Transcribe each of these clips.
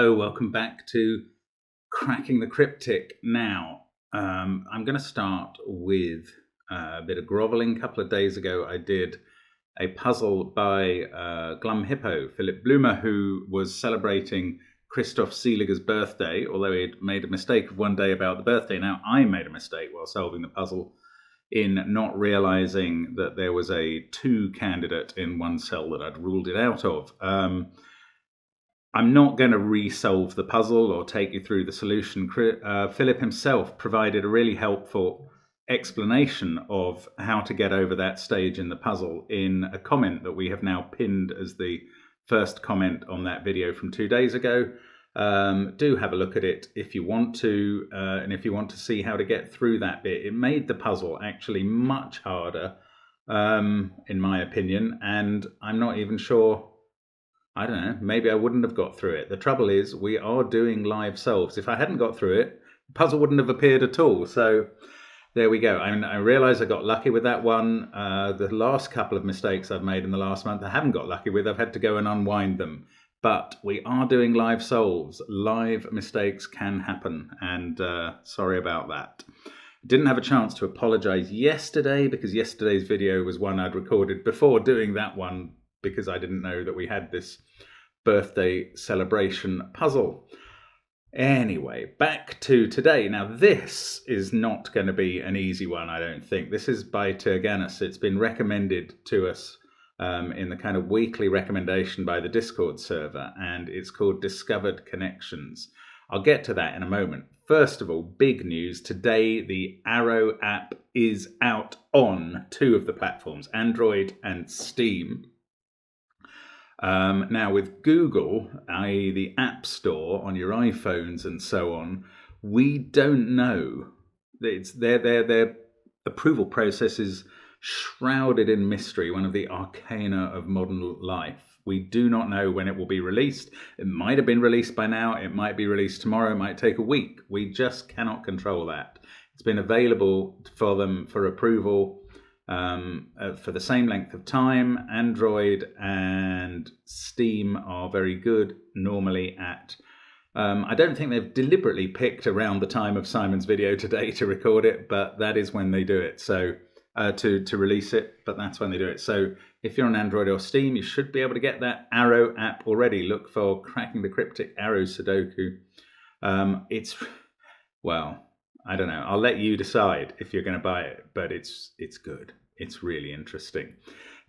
Hello, welcome back to Cracking the Cryptic. Now, I'm going to start with a bit of grovelling. A couple of days ago, I did a puzzle by Glum Hippo, Philip Blumer, who was celebrating Christoph Seeliger's birthday, although he'd made a mistake of one day about the birthday. Now, I made a mistake while solving the puzzle in not realizing that there was a 2 candidate in one cell that I'd ruled it out of. I'm not going to re-solve the puzzle or take you through the solution. Philip himself provided a really helpful explanation of how to get over that stage in the puzzle in a comment that we have now pinned as the first comment on that video from 2 days ago. Do have a look at it if you want to, and if you want to see how to get through that bit. It made the puzzle actually much harder, in my opinion, and I'm not even sure. I don't know, maybe I wouldn't have got through it. The trouble is, we are doing live solves. If I hadn't got through it, the puzzle wouldn't have appeared at all. So there we go. I realise I got lucky with that one. The last couple of mistakes I've made in the last month, I haven't got lucky with. I've had to go and unwind them. But we are doing live solves. Live mistakes can happen, and sorry about that. Didn't have a chance to apologise yesterday because yesterday's video was one I'd recorded before doing that one, because I didn't know that we had this birthday celebration puzzle. Anyway, back to today. Now, this is not going to be an easy one, I don't think. This is by Terganus. It's been recommended to us in the kind of weekly recommendation by the Discord server, and it's called Discovered Connections. I'll get to that in a moment. First of all, big news. Today, the Arrow app is out on 2 of the platforms, Android and Steam. Now with Google, i.e. the App Store on your iPhones and so on, we don't know. It's their approval process is shrouded in mystery, one of the arcana of modern life. We do not know when it will be released. It might have been released by now, it might be released tomorrow, it might take a week. We just cannot control that. It's been available for them for approval for the same length of time. Android and Steam are very good normally at I don't think they've deliberately picked around the time of Simon's video today to record it, but that is when they do it, so to release it, but that's when they do it. So if you're on Android or Steam, you should be able to get that Arrow app already. Look for Cracking the Cryptic Arrow Sudoku. It's, well, I don't know. I'll let you decide if you're going to buy it, but it's good. It's really interesting.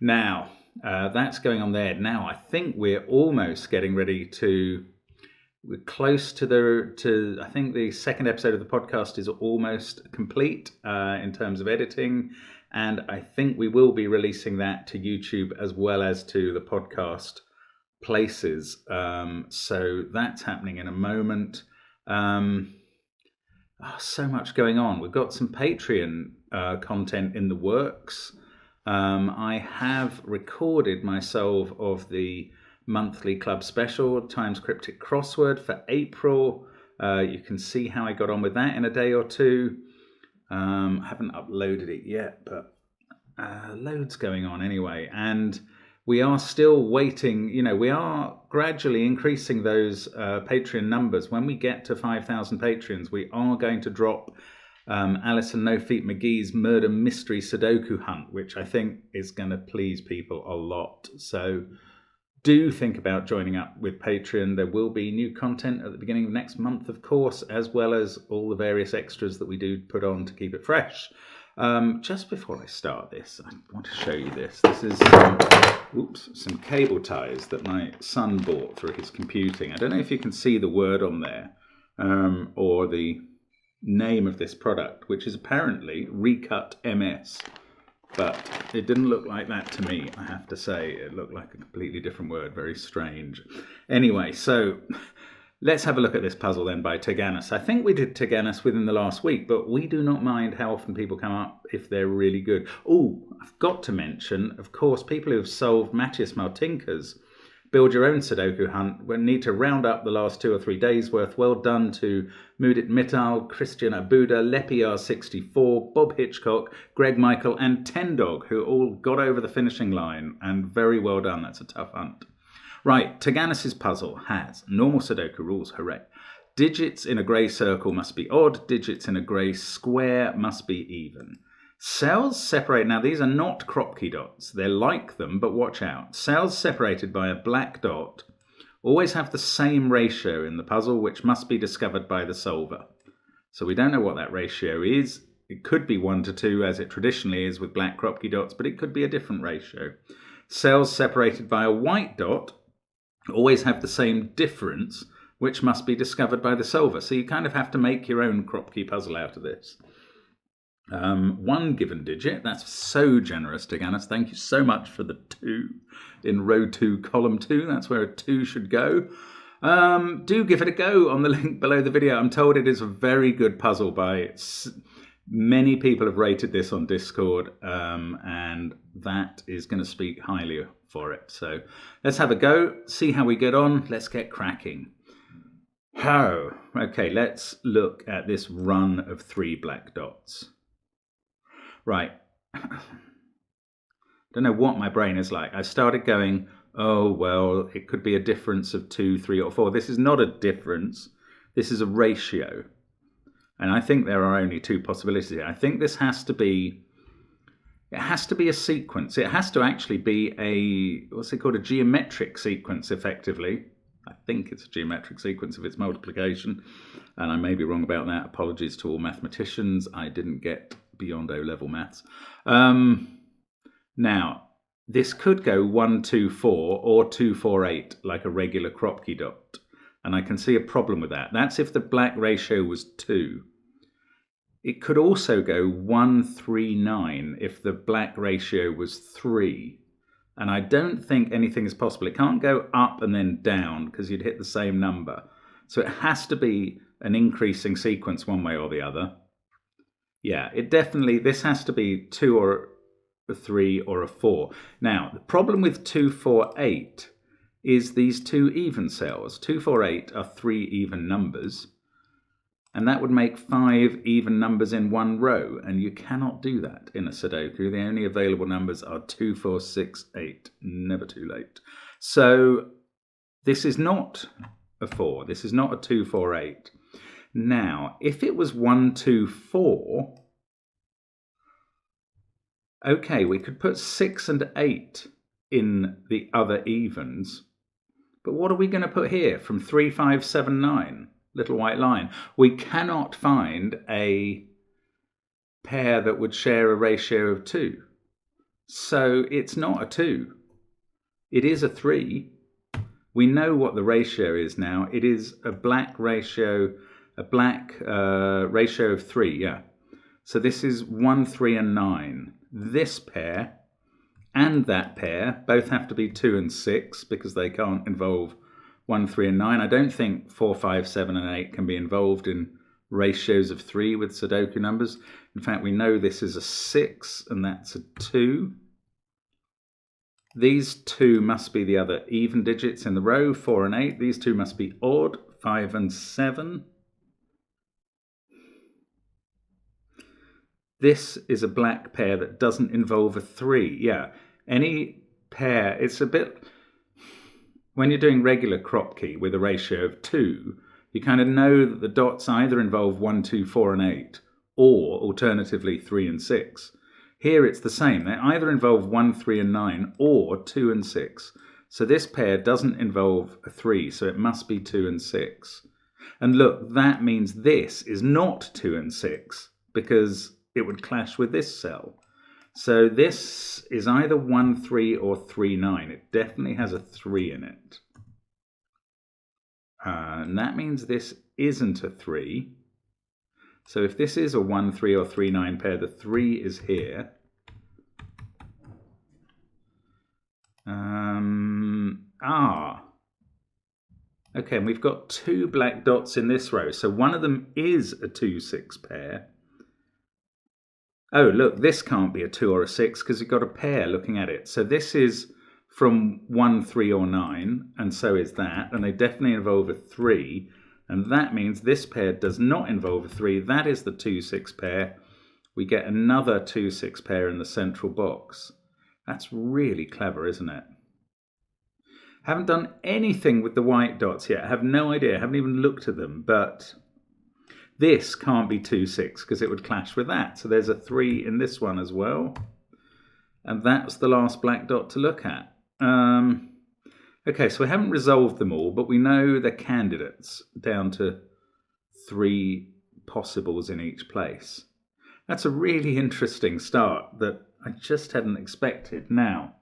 Now, that's going on there. Now, I think we're almost getting ready to. We're close to I think the second episode of the podcast is almost complete in terms of editing, and I think we will be releasing that to YouTube as well as to the podcast places. So that's happening in a moment. So much going on. We've got some Patreon content in the works. I have recorded my solve of the monthly club special, Times Cryptic Crossword for April. You can see how I got on with that in a day or two. I haven't uploaded it yet, but loads going on anyway. And we are still waiting. You know, we are gradually increasing those Patreon numbers. When we get to 5,000 patrons, we are going to drop Alison No Feet McGee's Murder Mystery Sudoku Hunt, which I think is going to please people a lot. So do think about joining up with Patreon. There will be new content at the beginning of next month, of course, as well as all the various extras that we do put on to keep it fresh. Just before I start this, I want to show you this. This is some cable ties that my son bought for his computing. I don't know if you can see the word on there, or the name of this product, which is apparently Recut MS. But it didn't look like that to me, I have to say. It looked like a completely different word, very strange. Anyway, so let's have a look at this puzzle then by Terganus. I think we did Terganus within the last week, but we do not mind how often people come up if they're really good. Oh, I've got to mention, of course, people who have solved Matthias Maltinka's Build Your Own Sudoku Hunt will need to round up the last 2 or 3 days worth. Well done to Mudit Mittal, Christian Abuda, Lepiar64, Bob Hitchcock, Greg Michael and Tendog, who all got over the finishing line, and very well done. That's a tough hunt. Right, Teganus's puzzle has normal Sudoku rules, hooray. Digits in a grey circle must be odd, digits in a grey square must be even. Cells separate, now these are not Kropki dots, they're like them, but watch out. Cells separated by a black dot always have the same ratio in the puzzle, which must be discovered by the solver. So we don't know what that ratio is. It could be 1 to 2, as it traditionally is with black Kropki dots, but it could be a different ratio. Cells separated by a white dot always have the same difference, which must be discovered by the solver. So you kind of have to make your own Kropki puzzle out of this. One given digit, that's so generous, Teganus. Thank you so much for the 2 in row 2, column 2. That's where a 2 should go. Do give it a go on the link below the video. I'm told it is a very good puzzle by many people have rated this on Discord, and that is going to speak highly for it. So let's have a go, see how we get on. Let's get cracking. Okay, let's look at this run of 3 black dots. Right, don't know what my brain is like. I started going, oh, well, it could be a difference of 2, 3, or 4. This is not a difference. This is a ratio. And I think there are only 2 possibilities here. I think this has to be, it has to be a sequence. It has to actually be a, what's it called, a geometric sequence, effectively. I think it's a geometric sequence if it's multiplication. And I may be wrong about that. Apologies to all mathematicians. I didn't get beyond O-level maths. Now, this could go 1, 2, 4 or 2, 4, 8, like a regular Kropki dot. And I can see a problem with that. That's if the black ratio was 2. It could also go 1, 3, 9 if the black ratio was 3. And I don't think anything is possible. It can't go up and then down because you'd hit the same number. So it has to be an increasing sequence one way or the other. Yeah, it definitely, this has to be 2 or a 3 or a 4. Now, the problem with 2, 4, 8 is these 2 even cells. 2, 4, 8 are 3 even numbers. And that would make 5 even numbers in one row. And you cannot do that in a Sudoku. The only available numbers are 2, 4, 6, 8. Never too late. So this is not a 4. This is not a 2, 4, 8. Now, if it was 1, 2, 4, okay, we could put 6 and 8 in the other evens. But what are we going to put here from 3, 5, 7, 9? Little white line. We cannot find a pair that would share a ratio of 2. So it's not a 2. It is a 3. We know what the ratio is now. It is a black ratio, ratio of 3, yeah. So this is 1, 3, and 9. This pair and that pair both have to be 2 and 6 because they can't involve 1, 3, and 9. I don't think 4, 5, 7, and 8 can be involved in ratios of 3 with Sudoku numbers. In fact, we know this is a 6 and that's a 2. These 2 must be the other even digits in the row, 4 and 8. These 2 must be odd, 5 and 7. This is a black pair that doesn't involve a 3. Yeah, any pair, it's a bit... When you're doing regular Kropki with a ratio of 2, you kind of know that the dots either involve 1, 2, 4, and 8, or alternatively 3 and 6. Here it's the same. They either involve 1, 3, and 9, or 2 and 6. So this pair doesn't involve a 3, so it must be 2 and 6. And look, that means this is not 2 and 6, because it would clash with this cell. So this is either 1, 3 or 3, 9. It definitely has a 3 in it. And that means this isn't a 3. So if this is a 1, 3 or 3, 9 pair, the 3 is here. Okay, and we've got 2 black dots in this row. So one of them is a 2, 6 pair. Oh, look, this can't be a 2 or a 6 because you've got a pair looking at it. So this is from 1, 3 or 9, and so is that. And they definitely involve a 3. And that means this pair does not involve a 3. That is the 2, 6 pair. We get another 2, 6 pair in the central box. That's really clever, isn't it? Haven't done anything with the white dots yet. I have no idea. I haven't even looked at them. But this can't be 2, 6 because it would clash with that. So there's a 3 in this one as well. And that's the last black dot to look at. Okay, so we haven't resolved them all, but we know they're candidates down to 3 possibles in each place. That's a really interesting start that I just hadn't expected. Now,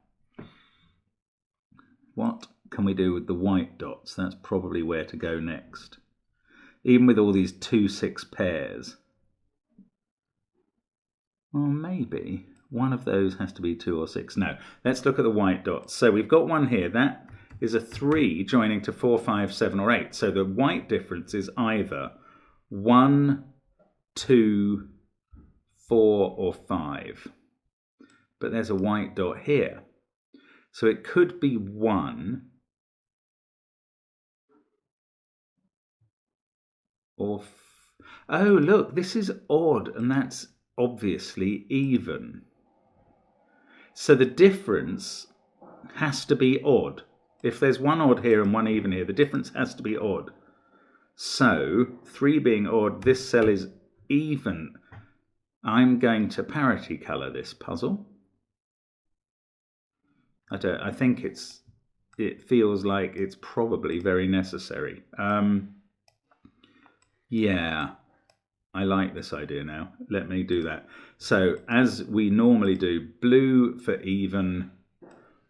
what can we do with the white dots? That's probably where to go next. Even with all these 2, 6 pairs. Or maybe one of those has to be 2 or 6. No, let's look at the white dots. So we've got one here. That is a 3 joining to 4, 5, 7 or 8. So the white difference is either 1, 2, 4 or 5. But there's a white dot here. So it could be 1 or... Oh, look, this is odd, and that's obviously even. So the difference has to be odd. If there's one odd here and one even here, the difference has to be odd. So 3 being odd, this cell is even. I'm going to parity colour this puzzle. I think it feels like it's probably very necessary. Yeah, I like this idea now. Let me do that. So as we normally do, blue for even,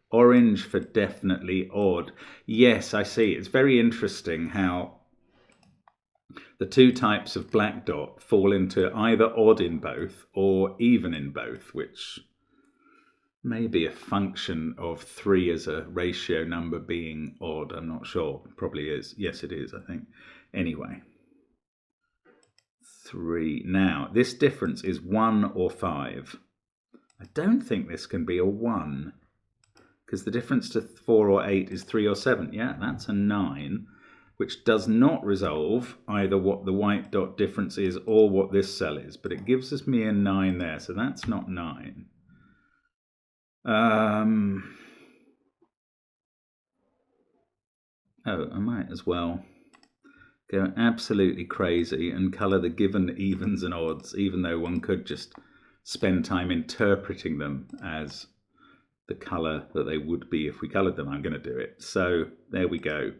orange for definitely odd. Yes, I see. It's very interesting how the 2 types of black dot fall into either odd in both or even in both, which may be a function of 3 as a ratio number being odd. I'm not sure. Probably is. Yes, it is, I think. Anyway. 3. Now, this difference is 1 or 5. I don't think this can be a 1 because the difference to 4 or 8 is 3 or 7. Yeah, that's a 9, which does not resolve either what the white dot difference is or what this cell is, but it gives us me a 9 there, so that's not 9. Oh, I might as well go absolutely crazy and colour the given evens and odds, even though one could just spend time interpreting them as the colour that they would be if we coloured them. I'm going to do it. So there we go.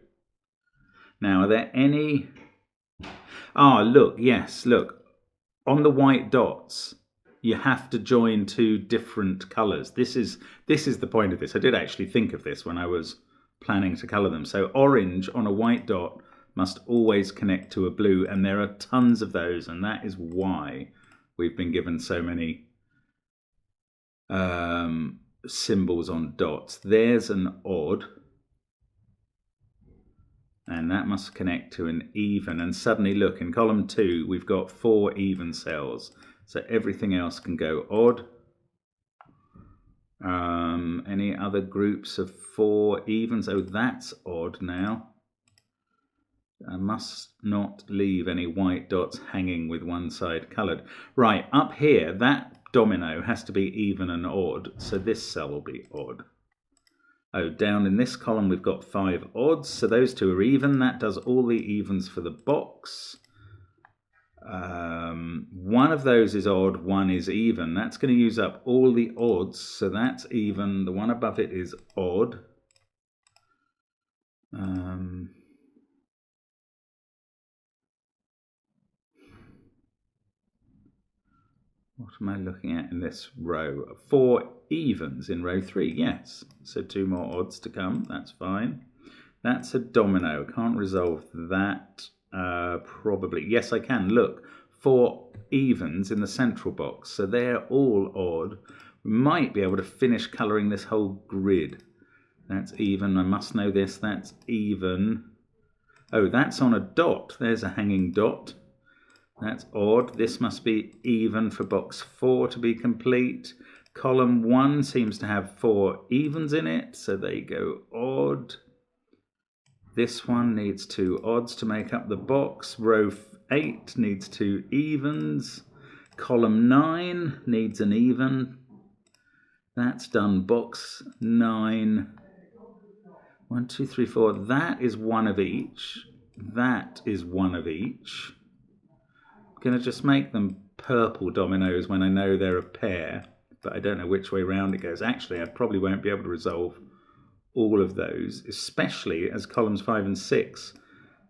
Now, are there any... look, yes, look. On the white dots, you have to join 2 different colours. This is the point of this. I did actually think of this when I was planning to colour them. So orange on a white dot must always connect to a blue, and there are tons of those, and that is why we've been given so many symbols on dots. There's an odd, and that must connect to an even, and suddenly look, in column 2 we've got 4 even cells, so everything else can go odd. Any other groups of 4 evens? Oh, that's odd now. I must not leave any white dots hanging with one side coloured. Right, up here, that domino has to be even and odd, so this cell will be odd. Oh, down in this column we've got 5 odds, so those 2 are even. That does all the evens for the box. One of those is odd, one is even. That's going to use up all the odds, so that's even. The one above it is odd. What am I looking at in this row? 4 evens in row 3, yes. So 2 more odds to come, that's fine. That's a domino, can't resolve that. Probably, yes I can, look. 4 evens in the central box, so they're all odd. We might be able to finish colouring this whole grid. That's even, I must know this, that's even. Oh, that's on a dot, there's a hanging dot. That's odd. This must be even for box 4 to be complete. Column 1 seems to have 4 evens in it, so they go odd. This one needs 2 odds to make up the box. Row 8 needs 2 evens. Column 9 needs an even. That's done. Box 9. 1, 2, 3, 4. That is one of each. That is one of each. I'm going to just make them purple dominoes when I know they're a pair, but I don't know which way round it goes. Actually, I probably won't be able to resolve all of those, especially as columns 5 and 6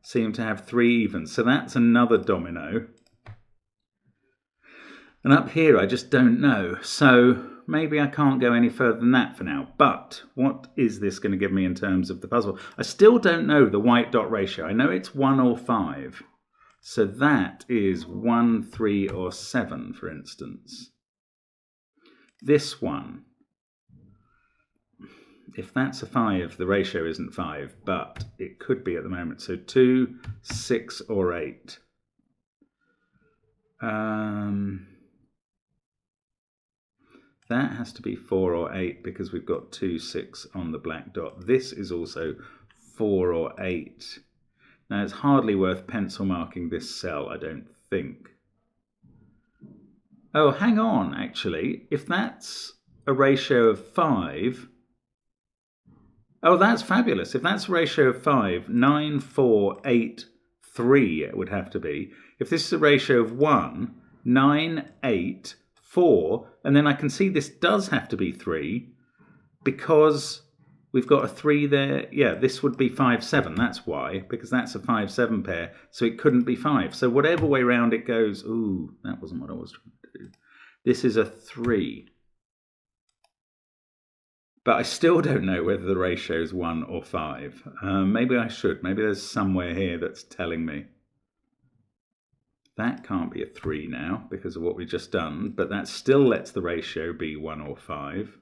seem to have 3 evens. So that's another domino. And up here, I just don't know. So maybe I can't go any further than that for now. But what is this going to give me in terms of the puzzle? I still don't know the white dot ratio. I know it's 1 or 5. So that is 1, 3, or 7, for instance. This one, if that's a 5, the ratio isn't 5, but it could be at the moment. So 2, 6, or 8. That has to be 4 or 8 because we've got 2, 6 on the black dot. This is also 4 or 8. Now, it's hardly worth pencil marking this cell, I don't think. Oh, hang on, actually. If that's a ratio of 5... Oh, that's fabulous. If that's a ratio of 5, 9, 4, 8, 3 it would have to be. If this is a ratio of 1, 9, 8, 4, and then I can see this does have to be 3 because we've got a 3 there. Yeah, this would be 5, 7. That's why, because that's a 5, 7 pair, so it couldn't be 5. So whatever way round it goes, ooh, that wasn't what I was trying to do. This is a 3. But I still don't know whether the ratio is 1 or 5. Maybe I should. Maybe there's somewhere here that's telling me. That can't be a 3 now because of what we've just done, but that still lets the ratio be 1 or 5.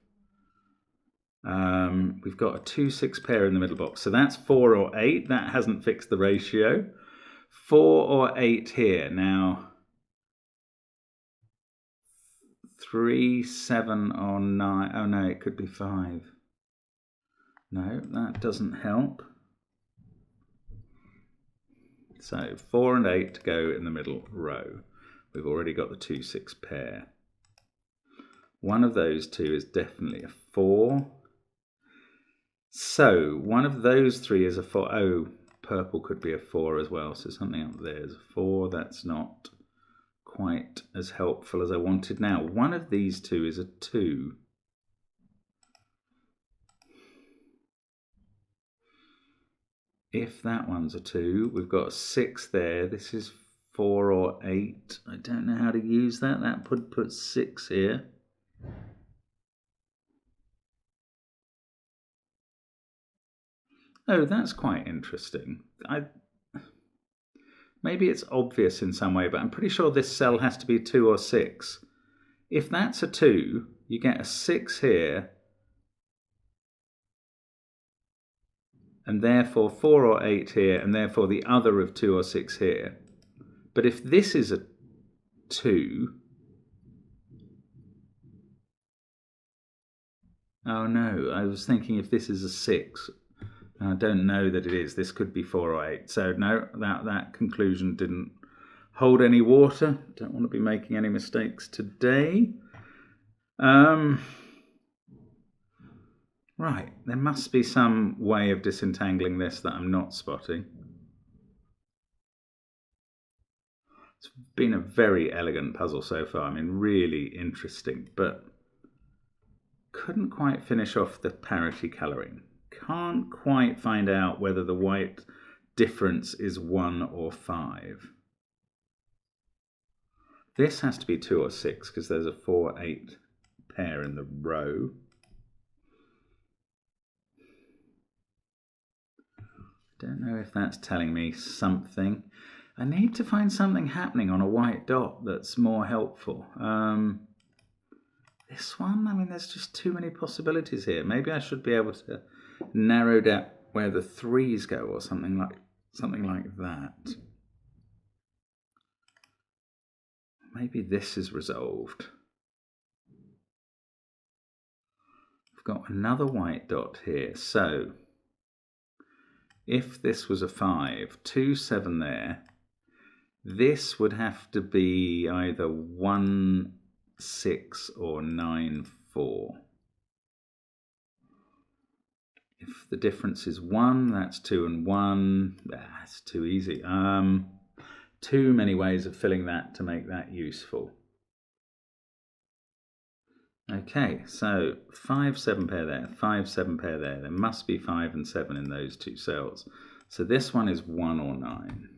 We've got a 2, 6 pair in the middle box, so that's 4 or 8. That hasn't fixed the ratio. 4 or 8 here. Now, 3, 7, or 9. Oh no, it could be 5. No, that doesn't help. So 4 and 8 to go in the middle row. We've already got the 2, 6 pair. One of those two is definitely a 4. So one of those 3 is a 4. Oh, purple could be a 4 as well. So something up there is a 4. That's not quite as helpful as I wanted. Now, one of these 2 is a 2. If that one's a 2, we've got a 6 there. This is 4 or 8. I don't know how to use that. That would put 6 here. Oh, that's quite interesting. Maybe it's obvious in some way, but I'm pretty sure this cell has to be 2 or 6. If that's a 2, you get a 6 here, and therefore 4 or 8 here, and therefore the other of 2 or 6 here. But if this is a 2... Oh no, I was thinking if this is a 6... I don't know that it is. This could be 4 or 8. So no, that conclusion didn't hold any water. Don't want to be making any mistakes today. Right, there must be some way of disentangling this that I'm not spotting. It's been a very elegant puzzle so far. I mean, really interesting, but couldn't quite finish off the parity colouring. Can't quite find out whether the white difference is 1 or 5. This has to be 2 or 6 because there's a 4, 8 pair in the row. Don't know if that's telling me something. I need to find something happening on a white dot that's more helpful. This one, I mean, there's just too many possibilities here. Maybe I should be able to narrow down where the 3s go or something like that. Maybe this is resolved. We've got another white dot here. So if this was a 5, 2, 7 there, this would have to be either 1, 6 or 9, 4. If the difference is 1, that's 2 and 1. That's too easy. Too many ways of filling that to make that useful. Okay, so 5, 7 pair there, 5, 7 pair there. There must be 5 and 7 in those two cells. So this one is 1 or 9.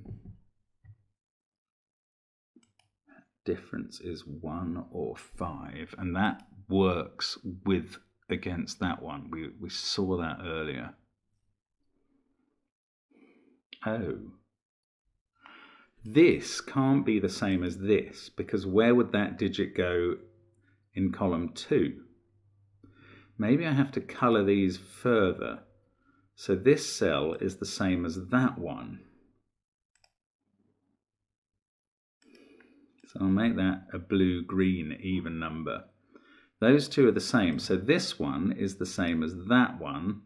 Difference is 1 or 5, and that works with against that one. We saw that earlier. Oh. This can't be the same as this, because where would that digit go in column 2? Maybe I have to colour these further. So this cell is the same as that one. So I'll make that a blue-green even number. Those two are the same. So this one is the same as that one,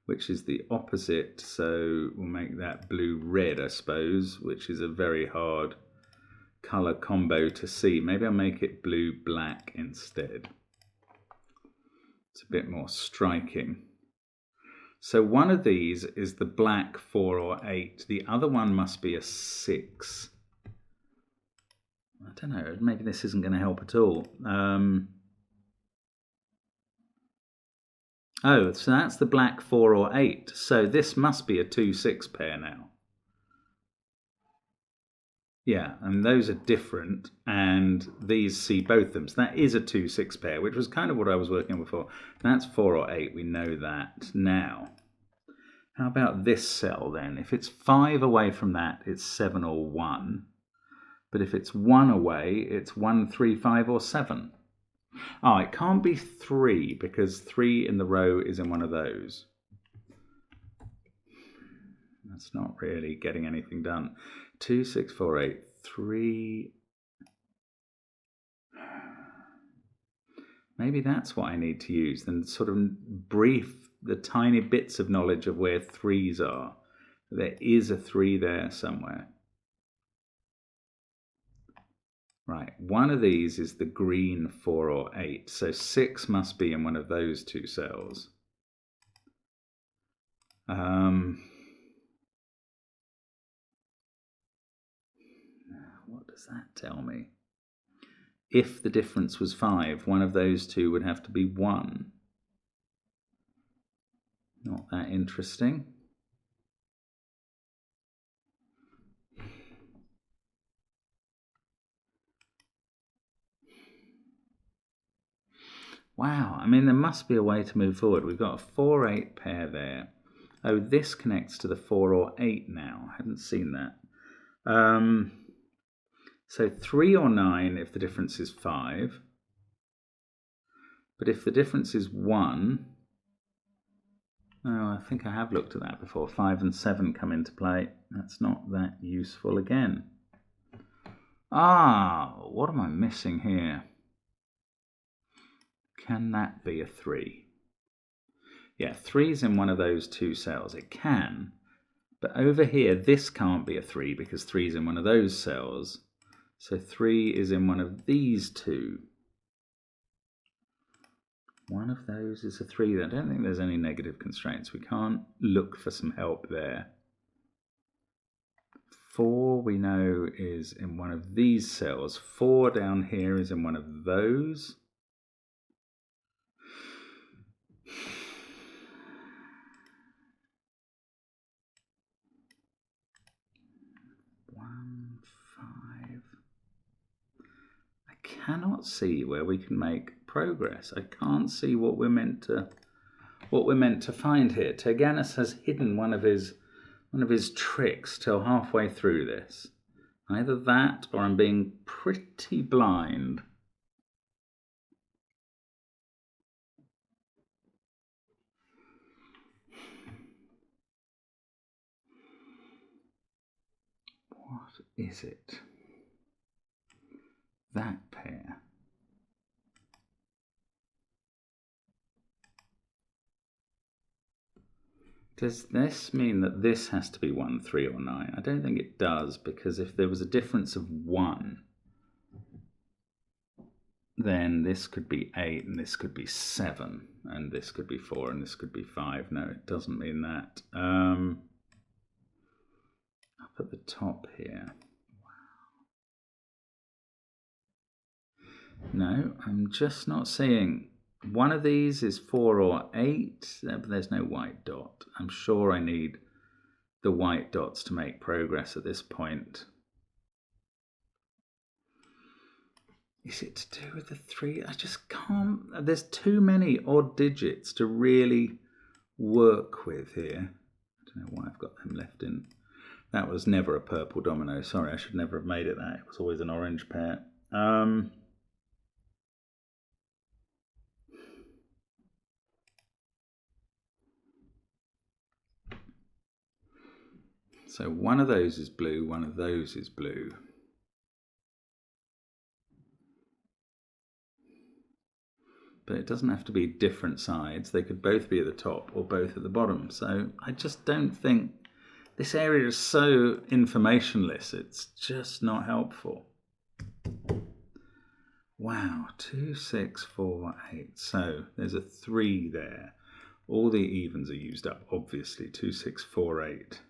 which is the opposite. So we'll make that blue-red, I suppose, which is a very hard colour combo to see. Maybe I'll make it blue-black instead. It's a bit more striking. So one of these is the black 4 or 8. The other one must be a 6. I don't know, maybe this isn't going to help at all. Oh, so that's the black 4 or 8. So this must be a 2-6 pair now. Yeah, and those are different, and these see both of them. So that is a 2-6 pair, which was kind of what I was working on before. That's 4 or 8, we know that now. How about this cell then? If it's 5 away from that, it's 7 or 1. But if it's 1 away, it's 1, 3, 5 or 7. Oh, it can't be 3, because 3 in the row is in one of those. That's not really getting anything done. 2, 6, 4, 8, 3. Maybe that's what I need to use, then sort of brief the tiny bits of knowledge of where 3s are. There is a 3 there somewhere. Right, one of these is the green 4 or 8, so 6 must be in one of those two cells. What does that tell me? If the difference was 5, one of those two would have to be 1. Not that interesting. Wow, I mean, there must be a way to move forward. We've got a 4, 8 pair there. Oh, this connects to the 4 or 8 now. I hadn't seen that. So 3 or 9 if the difference is 5. But if the difference is 1, oh, I think I have looked at that before. 5 and 7 come into play. That's not that useful again. Ah, what am I missing here? Can that be a 3? Yeah, 3's in one of those two cells. It can. But over here, this can't be a 3 because 3's in one of those cells. So 3 is in one of these two. One of those is a 3. I don't think there's any negative constraints. We can't look for some help there. 4 we know is in one of these cells. 4 down here is in one of those. I cannot see where we can make progress. I can't see what we're meant to find here. Teganus has hidden one of his tricks till halfway through this. Either that or I'm being pretty blind. What is it? That pair. Does this mean that this has to be 1, 3 or 9? I don't think it does, because if there was a difference of 1, then this could be 8 and this could be 7 and this could be 4 and this could be 5. No, it doesn't mean that. Up at the top here. No, I'm just not seeing. One of these is 4 or 8, but there's no white dot. I'm sure I need the white dots to make progress at this point. Is it to do with the 3? I just can't. There's too many odd digits to really work with here. I don't know why I've got them left in. That was never a purple domino. Sorry, I should never have made it that. It was always an orange pair. So one of those is blue, one of those is blue. But it doesn't have to be different sides. They could both be at the top or both at the bottom. So I just don't think this area is so informationless. It's just not helpful. Wow, 2, 6, 4, 8. So there's a 3 there. All the evens are used up, obviously. 2, 6, 4, 8.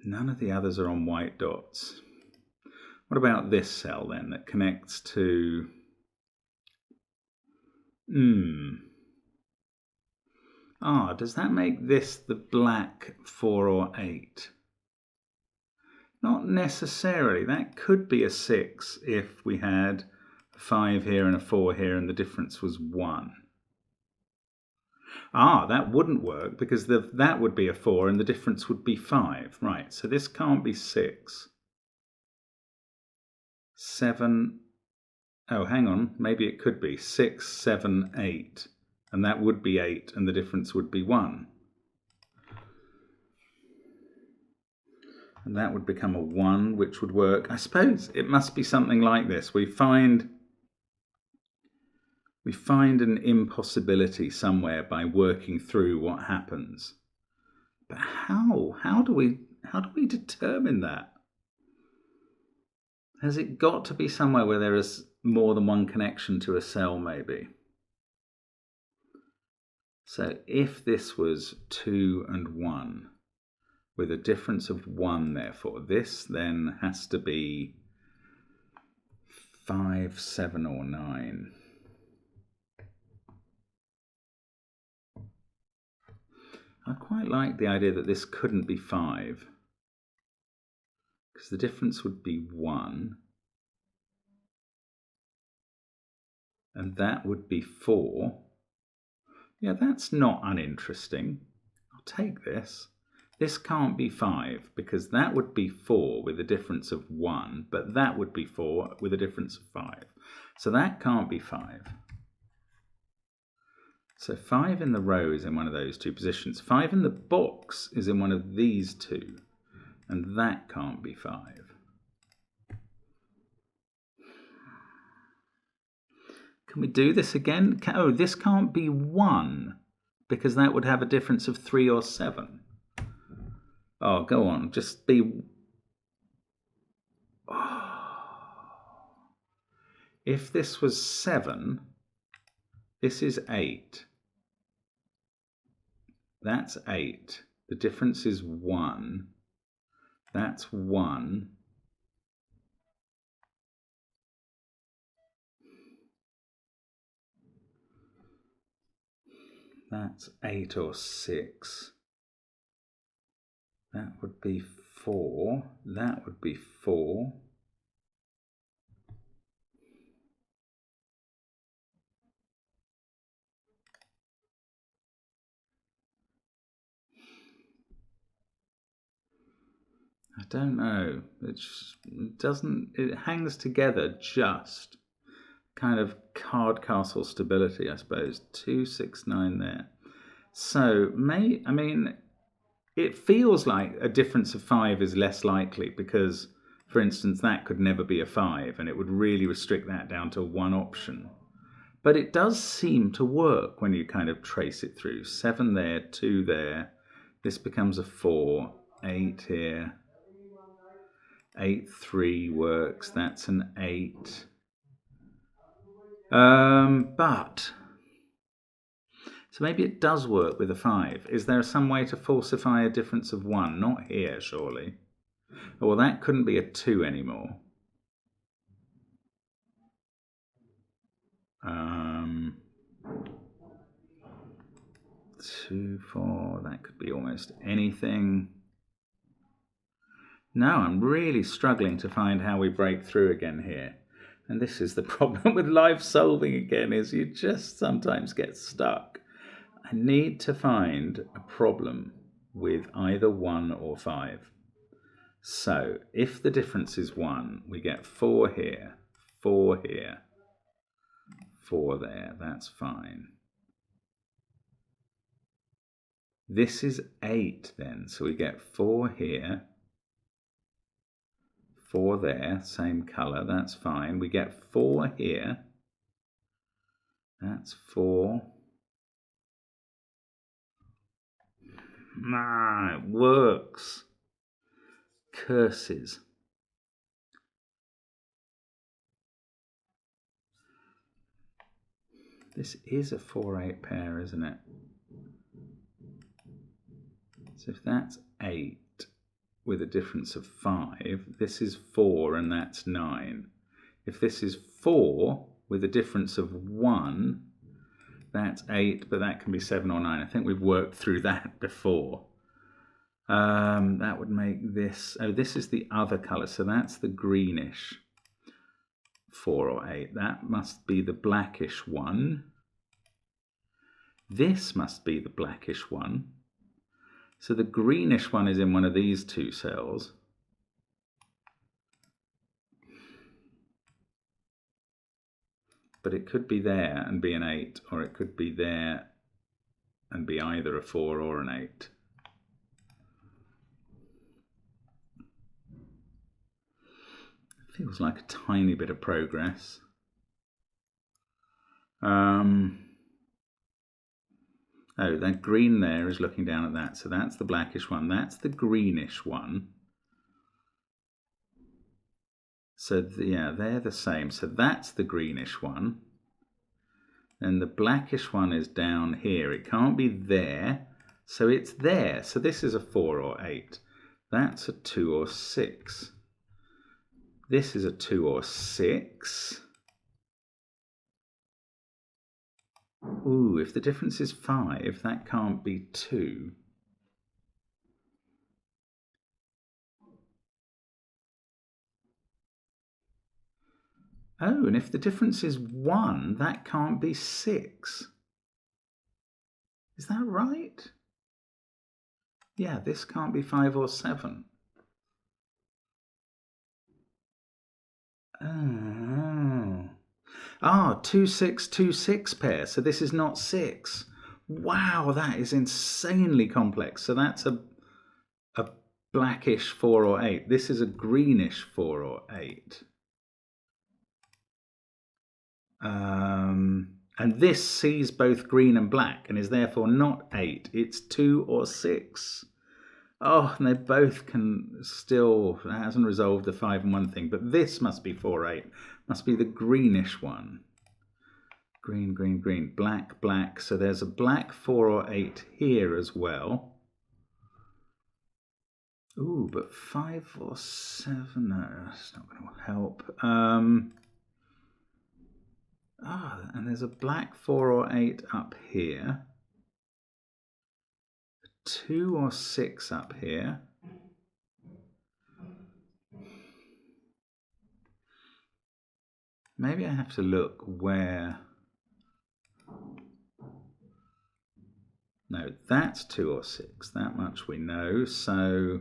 None of the others are on white dots. What about this cell then that connects to... does that make this the black 4 or 8? Not necessarily. That could be a 6 if we had a 5 here and a 4 here and the difference was 1. That wouldn't work because that would be a 4 and the difference would be 5. Right, so this can't be 6. 7. Oh, hang on. Maybe it could be 6, 7, 8. And that would be 8 and the difference would be 1. And that would become a 1, which would work. I suppose it must be something like this. We find an impossibility somewhere by working through what happens. But how? How do we determine that? Has it got to be somewhere where there is more than one connection to a cell, maybe? So if this was 2 and 1, with a difference of 1, therefore, this then has to be 5, 7, or 9. I quite like the idea that this couldn't be 5, because the difference would be 1, and that would be 4. Yeah, that's not uninteresting. I'll take this. This can't be 5, because that would be 4 with a difference of 1, but that would be 4 with a difference of 5. So that can't be 5. So 5 in the row is in one of those two positions. 5 in the box is in one of these two, and that can't be 5. Can we do this again? Oh, this can't be 1, because that would have a difference of 3 or 7. Oh, go on, just be... If this was 7, this is 8. That's 8. The difference is 1. That's 1. That's 8 or 6. That would be 4. That would be 4. I don't know. It hangs together just. Kind of card castle stability, I suppose. 2, 6, 9 there. So, it feels like a difference of 5 is less likely because, for instance, that could never be a 5 and it would really restrict that down to one option. But it does seem to work when you kind of trace it through. 7 there, 2 there. This becomes a 4. 8 here. 8, 3 works. That's an 8. But so maybe it does work with a 5. Is there some way to falsify a difference of 1? Not here, surely. Oh, well, that couldn't be a 2 anymore. 2, 4, that could be almost anything. No, I'm really struggling to find how we break through again here. And this is the problem with live solving again, is you just sometimes get stuck. I need to find a problem with either 1 or 5. So if the difference is 1, we get 4 here, 4 here, 4 there. That's fine. This is 8 then, so we get 4 here, 4 there, same colour, that's fine. We get 4 here, that's 4. It works. Curses. This is a 4-8 pair, isn't it? So if that's 8 with a difference of 5, this is 4 and that's 9. If this is 4 with a difference of 1, that's 8, but that can be 7 or 9. I think we've worked through that before. That would make this, oh, this is the other colour, so that's the greenish 4 or 8. That must be the blackish one. This must be the blackish one. So the greenish one is in one of these two cells. But it could be there and be an 8, or it could be there and be either a 4 or an 8. Feels like a tiny bit of progress. Oh, that green there is looking down at that. So that's the blackish one. That's the greenish one. So yeah, they're the same. So that's the greenish one. And the blackish one is down here. It can't be there. So it's there. So this is a 4 or 8. That's a 2 or 6. This is a 2 or 6. Ooh, if the difference is 5, that can't be 2. Oh, and if the difference is 1, that can't be 6. Is that right? Yeah, this can't be 5 or 7. Oh. Ah, 2, 6, 2, 6 pair. So this is not 6. Wow, that is insanely complex. So that's a blackish 4 or 8. This is a greenish 4 or 8. And this sees both green and black and is therefore not 8. It's 2 or 6. Oh, and they both can still, it hasn't resolved the 5 and 1 thing, but this must be 4, 8. Must be the greenish one. Green, green, green, black, black. So there's a black 4 or 8 here as well. Ooh, but 5 or 7, no, that's not going to help. And there's a black 4 or 8 up here. 2 or 6 up here. Maybe I have to look where... No, that's 2 or 6. That much we know. So...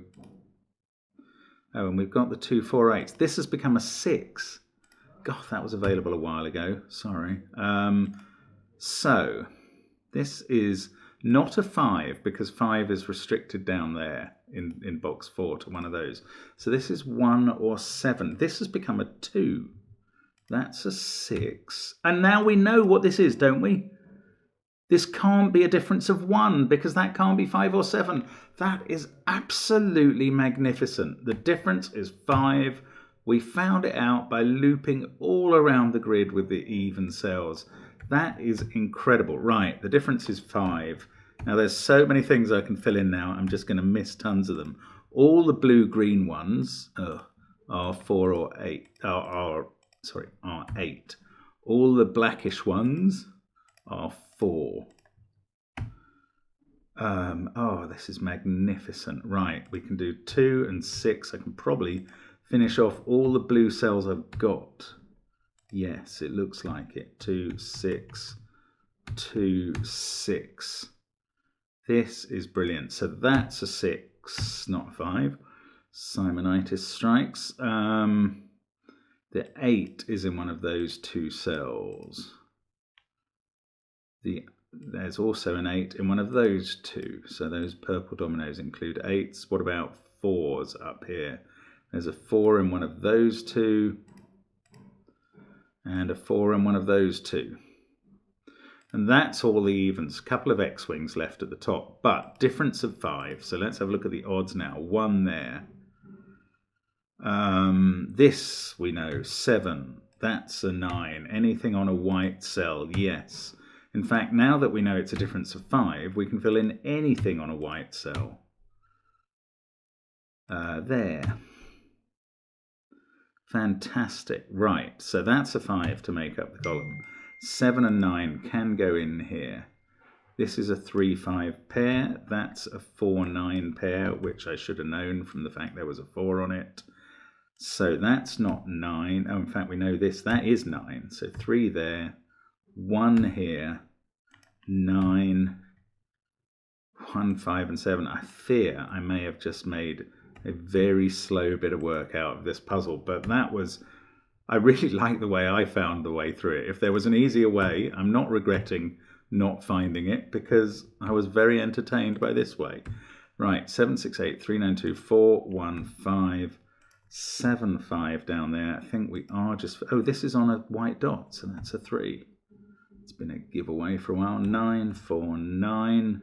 Oh, and we've got the 2, 4, 8. This has become a 6. God, that was available a while ago. Sorry. So, this is not a 5 because 5 is restricted down there in box 4 to one of those. So this is 1 or 7. This has become a 2. That's a 6. And now we know what this is, don't we? This can't be a difference of 1 because that can't be 5 or 7. That is absolutely magnificent. The difference is 5 We found it out by looping all around the grid with the even cells. That is incredible. Right, the difference is 5. Now there's so many things I can fill in now, I'm just going to miss tons of them. All the blue-green ones are 4 or 8, are 8. All the blackish ones are 4. Oh, this is magnificent. Right, we can do 2 and 6. I can probably finish off all the blue cells I've got. Yes, it looks like it. 2, 6, 2, 6. This is brilliant. So that's a 6, not a 5. Simonitis strikes. The 8 is in one of those 2 cells. There's also an 8 in one of those 2. So those purple dominoes include 8s. What about 4s up here? There's a 4 in one of those 2. And a 4 in one of those 2. And that's all the evens. A couple of X-wings left at the top, but difference of 5. So let's have a look at the odds now. 1 there. This we know, 7. That's a 9. Anything on a white cell? Yes. In fact, now that we know it's a difference of 5, we can fill in anything on a white cell. There. Fantastic. Right, so that's a 5 to make up the column. 7 and 9 can go in here. This is a 3-5 pair. That's a 4-9 pair, which I should have known from the fact there was a 4 on it. So that's not 9. Oh, in fact, we know this. That is 9. So 3 there, 1 here, 9, 1, 5, and 7. I fear I may have just made a very slow bit of work out of this puzzle, but that was, I really like the way I found the way through it. If there was an easier way, I'm not regretting not finding it because I was very entertained by this way. Right, 7, 6, 8, 3, 9, 2, 4, 1, 5, 7, 5 down there. I think we are just, oh, this is on a white dot, so that's a 3. It's been a giveaway for a while. 9, 4, 9.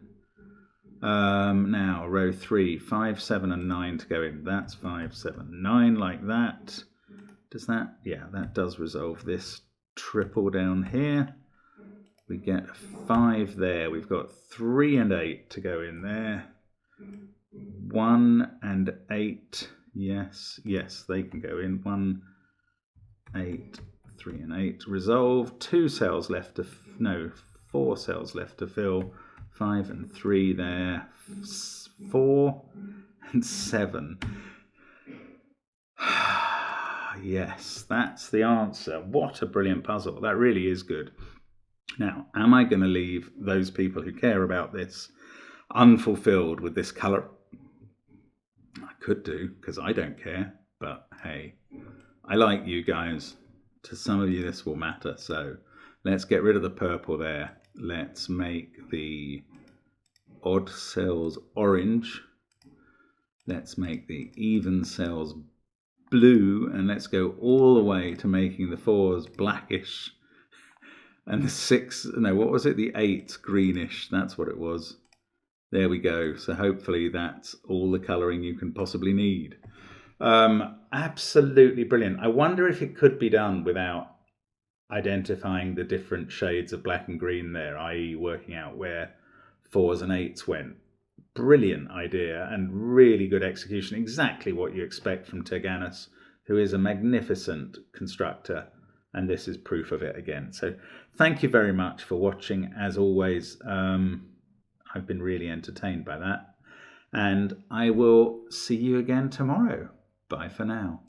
Now, row 3, 5, 7, and 9 to go in. That's 5, 7, 9 like that. Does that? Yeah, that does resolve this triple down here. We get a 5 there. We've got 3 and 8 to go in there. 1 and 8. Yes, yes, they can go in. 1, 8, 3 and 8. Resolve. 2 cells left to, no, 4 cells left to fill. 5 and 3 there. 4 and 7. Yes, that's the answer. What a brilliant puzzle. That really is good. Now, am I going to leave those people who care about this unfulfilled with this colour? I could do, because I don't care. But hey, I like you guys. To some of you this will matter. So let's get rid of the purple there. Let's make the odd cells orange. Let's make the even cells blue, and let's go all the way to making the 4s blackish and the 6, no, what was it? The 8 greenish. That's what it was. There we go. So hopefully that's all the colouring you can possibly need. Absolutely brilliant. I wonder if it could be done without identifying the different shades of black and green there, i.e. working out where 4s and 8s went. Brilliant idea and really good execution. Exactly what you expect from Teganus, who is a magnificent constructor, and this is proof of it again. So thank you very much for watching. As always, I've been really entertained by that, and I will see you again tomorrow. Bye for now.